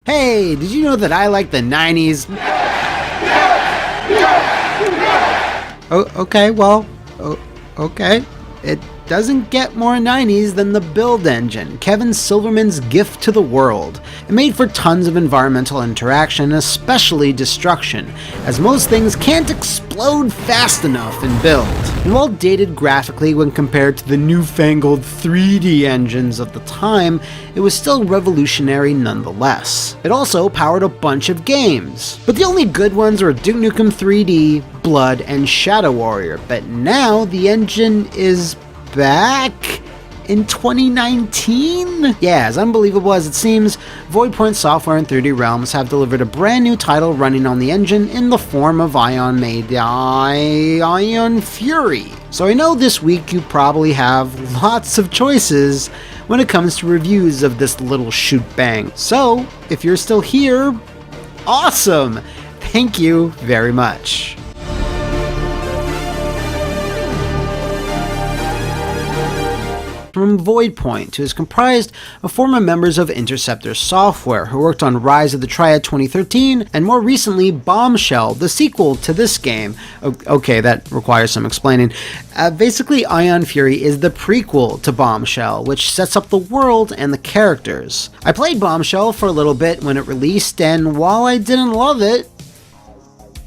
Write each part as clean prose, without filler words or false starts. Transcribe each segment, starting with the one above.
Hey, did you know that I like the 90s? Oh, okay, well, okay. It doesn't get more 90s than the build engine, Kevin Silverman's gift to the world. It made for tons of environmental interaction, especially destruction, as most things can't explode fast enough in build. And while dated graphically when compared to the newfangled 3D engines of the time, it was still revolutionary nonetheless. It also powered a bunch of games, but the only good ones were Duke Nukem 3D, Blood, and Shadow Warrior, but now the engine is back in 2019? Yeah, as unbelievable as it seems, Voidpoint Software and 3D Realms have delivered a brand new title running on the engine in the form of Ion Fury. So I know this week you probably have lots of choices when it comes to reviews of this little shoot bang. So, if you're still here, awesome! Thank you very much. From Voidpoint, who is comprised of former members of Interceptor Software, who worked on Rise of the Triad 2013, and more recently Bombshell, the sequel to this game. Okay, that requires some explaining. Basically, Ion Fury is the prequel to Bombshell, which sets up the world and the characters. I played Bombshell for a little bit when it released, and while I didn't love it,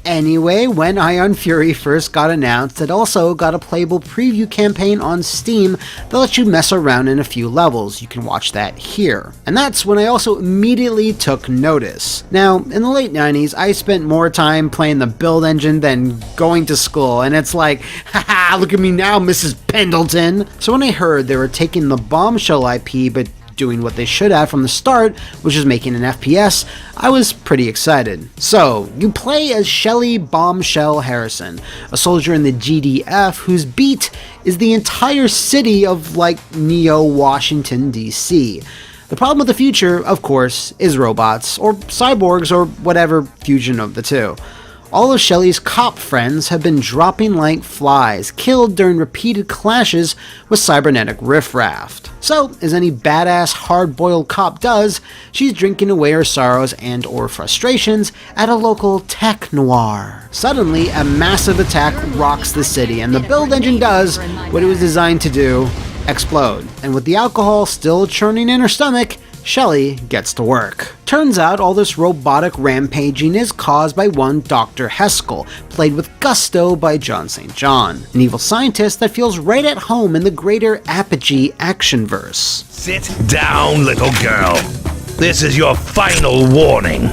anyway, when Ion Fury first got announced, it also got a playable preview campaign on Steam that lets you mess around in a few levels. You can watch that here. And that's when I also immediately took notice. Now, in the late 90s, I spent more time playing the build engine than going to school, and it's like, haha, look at me now, Mrs. Pendleton. So when I heard they were taking the Bombshell IP but doing what they should have from the start, which is making an FPS, I was pretty excited. So, you play as Shelly Bombshell Harrison, a soldier in the GDF whose beat is the entire city of, like, Neo-Washington, DC. The problem with the future, of course, is robots, or cyborgs, or whatever fusion of the two. All of Shelly's cop friends have been dropping like flies, killed during repeated clashes with cybernetic riffraff. So, as any badass hard-boiled cop does, she's drinking away her sorrows and or frustrations at a local tech noir. Suddenly, a massive attack rocks the city, and the build engine does what it was designed to do, explode. And with the alcohol still churning in her stomach, Shelly gets to work. Turns out all this robotic rampaging is caused by one Dr. Heskel, played with gusto by John St. John, an evil scientist that feels right at home in the greater Apogee actionverse. Sit down, little girl. This is your final warning.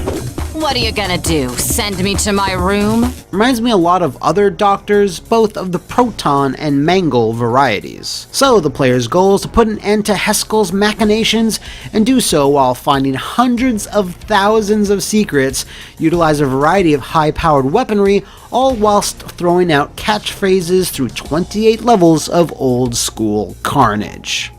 What are you gonna do? Send me to my room? Reminds me a lot of other Doctors, both of the Proton and Mangle varieties. So the player's goal is to put an end to Heskel's machinations, and do so while finding hundreds of thousands of secrets, utilize a variety of high-powered weaponry, all whilst throwing out catchphrases through 28 levels of old-school carnage.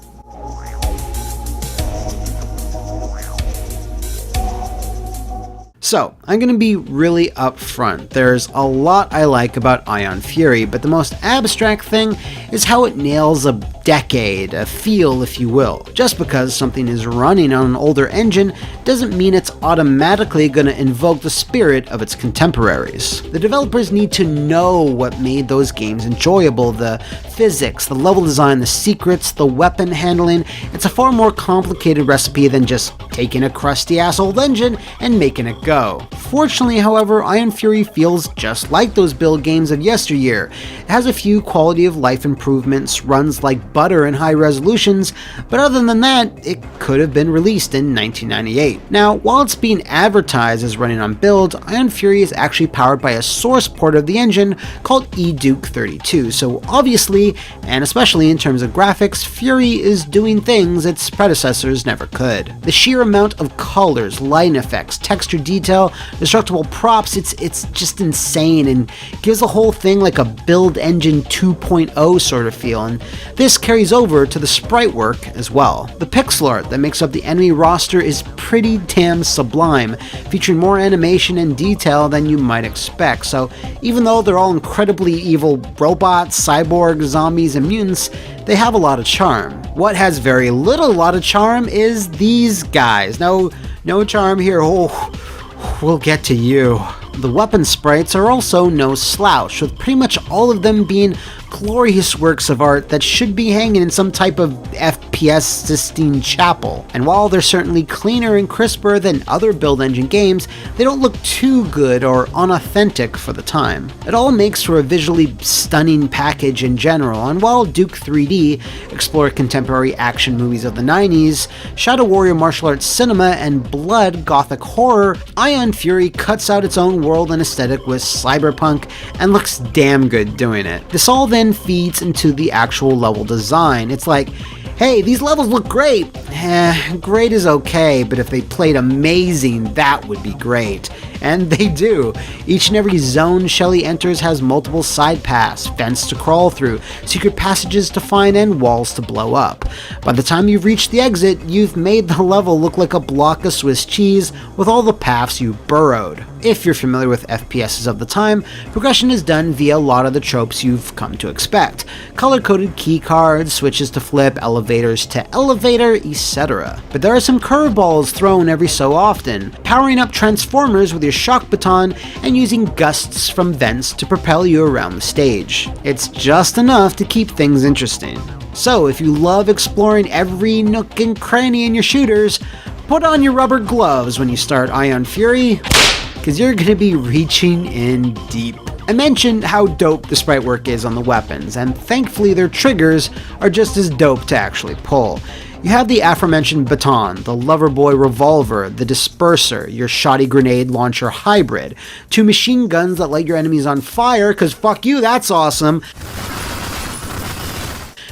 So, I'm going to be really upfront. There's a lot I like about Ion Fury, but the most abstract thing is how it nails a decade, a feel if you will. Just because something is running on an older engine doesn't mean it's automatically going to invoke the spirit of its contemporaries. The developers need to know what made those games enjoyable, the physics, the level design, the secrets, the weapon handling. It's a far more complicated recipe than just taking a crusty ass old engine and making it go. Fortunately, however, Ion Fury feels just like those build games of yesteryear. It has a few quality of life improvements, runs like butter in high resolutions, but other than that, it could have been released in 1998. Now, while it's being advertised as running on build, Ion Fury is actually powered by a source port of the engine called eDuke 32, so obviously, and especially in terms of graphics, Fury is doing things its predecessors never could. The sheer amount of colors, lighting effects, texture detail, destructible props, it's just insane and gives the whole thing like a build engine 2.0 sort of feel, and this carries over to the sprite work as well. The pixel art that makes up the enemy roster is pretty damn sublime, featuring more animation and detail than you might expect, so even though they're all incredibly evil robots, cyborgs, zombies, and mutants, they have a lot of charm. What has very little lot of charm is these guys. Now, No charm here. Oh, we'll get to you. The weapon sprites are also no slouch, with pretty much all of them being glorious works of art that should be hanging in some type of FPS Sistine Chapel. And while they're certainly cleaner and crisper than other build engine games, they don't look too good or unauthentic for the time. It all makes for a visually stunning package in general, and while Duke 3D explored contemporary action movies of the 90s, Shadow Warrior martial arts cinema, and blood gothic horror, Ion Fury cuts out its own world and aesthetic with cyberpunk and looks damn good doing it. This all then feeds into the actual level design. It's like, hey, these levels look great. Great is okay, but if they played amazing, that would be great. And they do. Each and every zone Shelly enters has multiple side paths, vents to crawl through, secret passages to find, and walls to blow up. By the time you've reached the exit, you've made the level look like a block of Swiss cheese with all the paths you burrowed. If you're familiar with FPSs of the time, progression is done via a lot of the tropes you've come to expect. Color-coded key cards, switches to flip, elevators to elevator, etc. But there are some curveballs thrown every so often, powering up transformers with your shock baton and using gusts from vents to propel you around the stage. It's just enough to keep things interesting. So if you love exploring every nook and cranny in your shooters, put on your rubber gloves when you start Ion Fury, because you're going to be reaching in deep. I mentioned how dope the sprite work is on the weapons, and thankfully their triggers are just as dope to actually pull. You have the aforementioned baton, the Loverboy revolver, the disperser, your shoddy grenade launcher hybrid, 2 machine guns that light your enemies on fire, cause fuck you, that's awesome,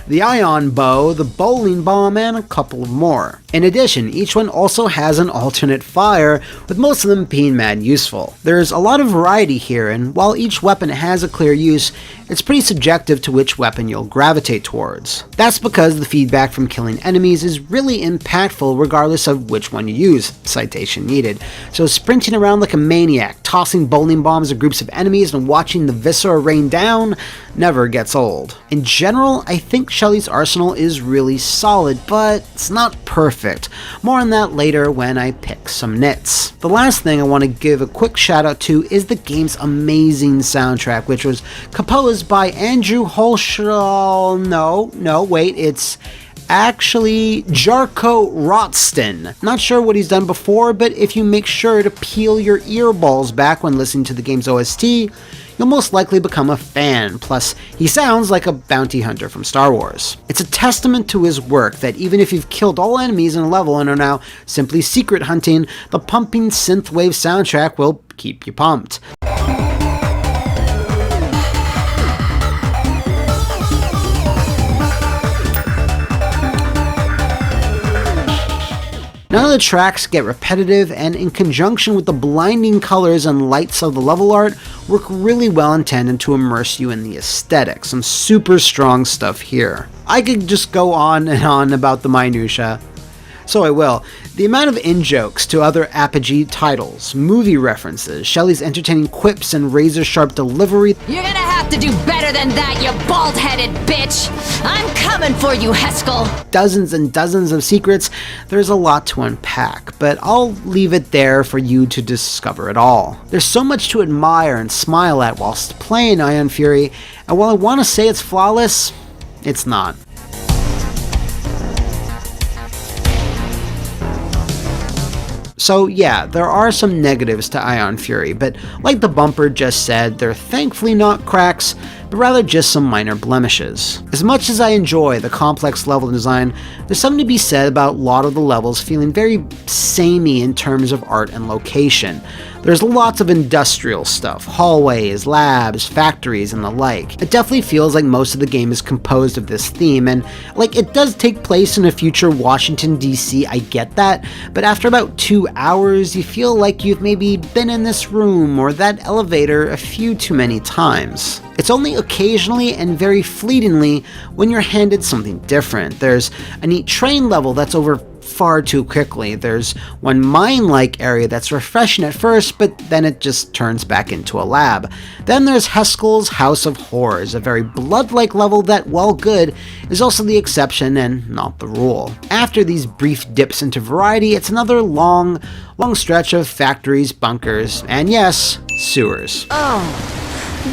the ion bow, the bowling bomb, and a couple of more. In addition, each one also has an alternate fire, with most of them being mad useful. There's a lot of variety here, and while each weapon has a clear use, it's pretty subjective to which weapon you'll gravitate towards. That's because the feedback from killing enemies is really impactful regardless of which one you use, citation needed. So sprinting around like a maniac, tossing bowling bombs at groups of enemies and watching the viscera rain down never gets old. In general, I think Shelly's arsenal is really solid, but it's not perfect. More on that later when I pick some nits. The last thing I want to give a quick shout out to is the game's amazing soundtrack, which was composed by Andrew Holshall. It's actually Jarko Rotston. Not sure what he's done before, but if you make sure to peel your earballs back when listening to the game's OST, you'll most likely become a fan. Plus, he sounds like a bounty hunter from Star Wars. It's a testament to his work that even if you've killed all enemies in a level and are now simply secret hunting, the pumping synthwave soundtrack will keep you pumped. None of the tracks get repetitive, and in conjunction with the blinding colors and lights of the level art, work really well intended to immerse you in the aesthetic. Some super strong stuff here. I could just go on and on about the minutia, so I will. The amount of in-jokes to other Apogee titles, movie references, Shelly's entertaining quips and razor-sharp delivery. You're gonna have to do better than that, you bald-headed bitch! I'm coming for you, Heskel! Dozens and dozens of secrets. There's a lot to unpack, but I'll leave it there for you to discover it all. There's so much to admire and smile at whilst playing Ion Fury, and while I want to say it's flawless, it's not. So yeah, there are some negatives to Ion Fury, but like the bumper just said, they're thankfully not cracks, but rather just some minor blemishes. As much as I enjoy the complex level design, there's something to be said about a lot of the levels feeling very samey in terms of art and location. There's lots of industrial stuff, hallways, labs, factories, and the like. It definitely feels like most of the game is composed of this theme, and like it does take place in a future Washington DC, I get that, but after about 2 hours, you feel like you've maybe been in this room or that elevator a few too many times. It's only occasionally and very fleetingly when you're handed something different. There's a neat train level that's over far too quickly. There's one mine-like area that's refreshing at first, but then it just turns back into a lab. Then there's Haskell's House of Horrors, a very blood-like level that, while good, is also the exception and not the rule. After these brief dips into variety, it's another long stretch of factories, bunkers, and yes, sewers. Oh,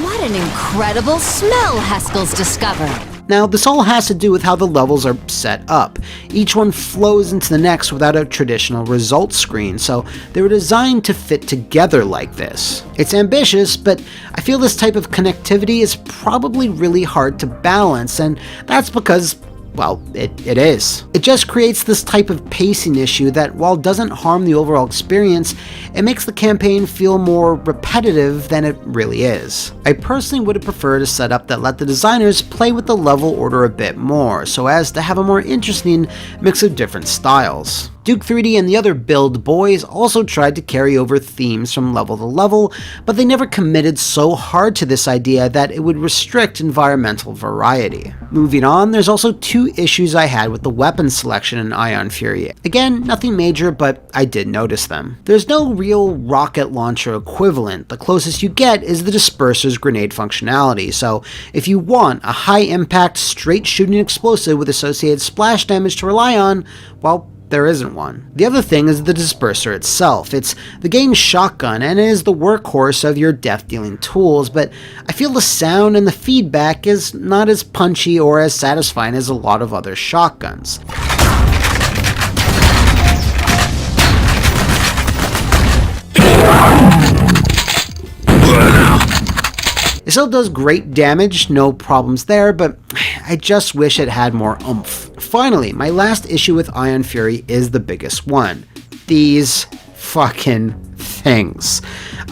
what an incredible smell Haskell's discovered. Now, this all has to do with how the levels are set up. Each one flows into the next without a traditional results screen, so they were designed to fit together like this. It's ambitious, but I feel this type of connectivity is probably really hard to balance, and that's because, well, it is. It just creates this type of pacing issue that, while doesn't harm the overall experience, it makes the campaign feel more repetitive than it really is. I personally would have preferred a setup that let the designers play with the level order a bit more, so as to have a more interesting mix of different styles. Duke 3D and the other Build boys also tried to carry over themes from level to level, but they never committed so hard to this idea that it would restrict environmental variety. Moving on, there's also two issues I had with the weapon selection in Ion Fury. Again, nothing major, but I did notice them. There's no real rocket launcher equivalent. The closest you get is the Disperser's grenade functionality, so if you want a high-impact, straight-shooting explosive with associated splash damage to rely on, well, there isn't one. The other thing is the Disperser itself. It's the game's shotgun and it is the workhorse of your death-dealing tools, but I feel the sound and the feedback is not as punchy or as satisfying as a lot of other shotguns. It still does great damage, no problems there, but I just wish it had more oomph. Finally, my last issue with Ion Fury is the biggest one. These fucking things.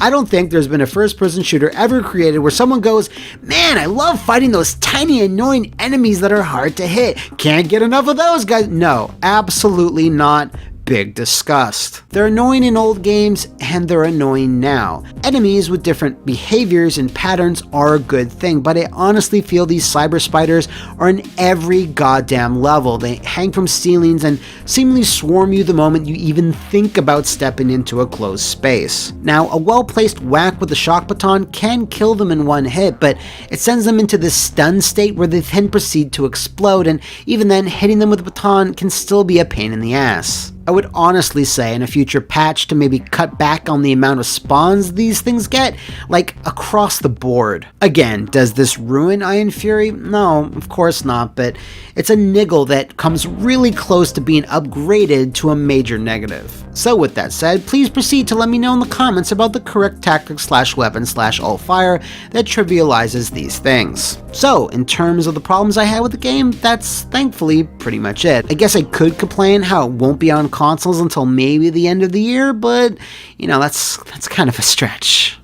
I don't think there's been a first-person shooter ever created where someone goes, "Man, I love fighting those tiny annoying enemies that are hard to hit. Can't get enough of those guys." No, absolutely not. Big disgust. They're annoying in old games, and they're annoying now. Enemies with different behaviors and patterns are a good thing, but I honestly feel these cyber spiders are in every goddamn level. They hang from ceilings and seemingly swarm you the moment you even think about stepping into a closed space. Now, a well-placed whack with the shock baton can kill them in one hit, but it sends them into this stun state where they then proceed to explode, and even then, hitting them with a baton can still be a pain in the ass. I would honestly say in a future patch to maybe cut back on the amount of spawns these things get, like across the board. Again, does this ruin Ion Fury? No, of course not, but it's a niggle that comes really close to being upgraded to a major negative. So with that said, please proceed to let me know in the comments about the correct tactic/weapon/alt-fire that trivializes these things. So, in terms of the problems I had with the game, that's thankfully pretty much it. I guess I could complain how it won't be on consoles until maybe the end of the year, but, you know, that's kind of a stretch.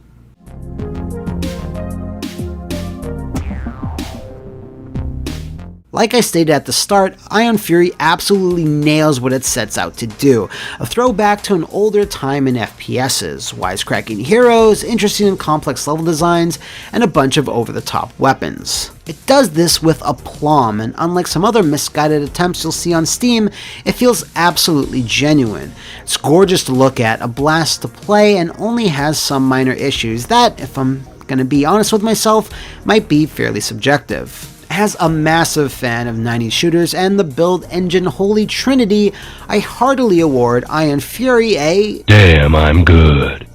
Like I stated at the start, Ion Fury absolutely nails what it sets out to do. A throwback to an older time in FPSs, wisecracking heroes, interesting and complex level designs, and a bunch of over-the-top weapons. It does this with aplomb, and unlike some other misguided attempts you'll see on Steam, it feels absolutely genuine. It's gorgeous to look at, a blast to play, and only has some minor issues that, if I'm gonna be honest with myself, might be fairly subjective. As a massive fan of 90s shooters and the build engine holy trinity, I heartily award Ion Fury a Damn, I'm good.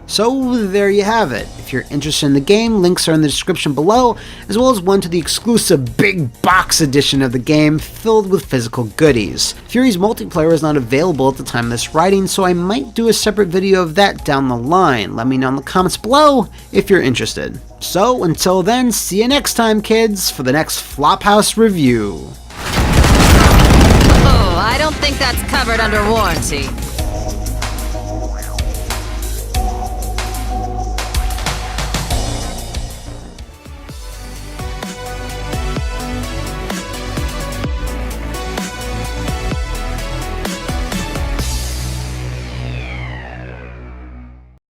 So there you have it. If you're interested in the game, links are in the description below, as well as one to the exclusive big box edition of the game filled with physical goodies. Fury's multiplayer is not available at the time of this writing, so I might do a separate video of that down the line. Let me know in the comments below if you're interested. So until then, see you next time, kids, for the next Flophouse review. Oh, I don't think that's covered under warranty.